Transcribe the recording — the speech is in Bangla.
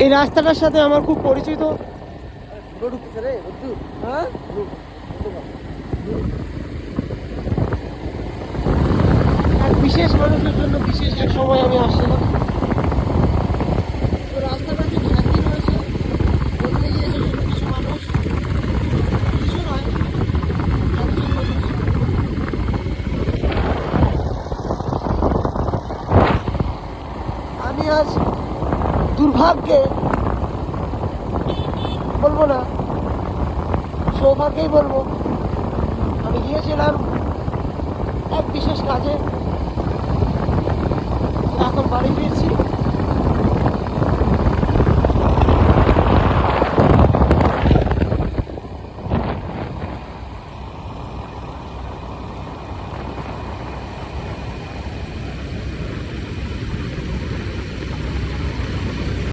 এই রাস্তাটার সাথে আমার খুব পরিচিত। এক বিশেষ মানুষের জন্য বিশেষ এক সময় আমি আসছিলাম। তো রাস্তাটা যে ঘাটতি রয়েছে, বদলে গিয়েছে কিছু কিছু মানুষ, কিছু নয়, একজন মানুষ। আমি আজ দুর্ভাগ্যে বলবো না, সৌভাগ্যেই বলবো, আমি গিয়েছিলাম এক বিশেষ কাজে, এখন বাড়ি ফিরছি।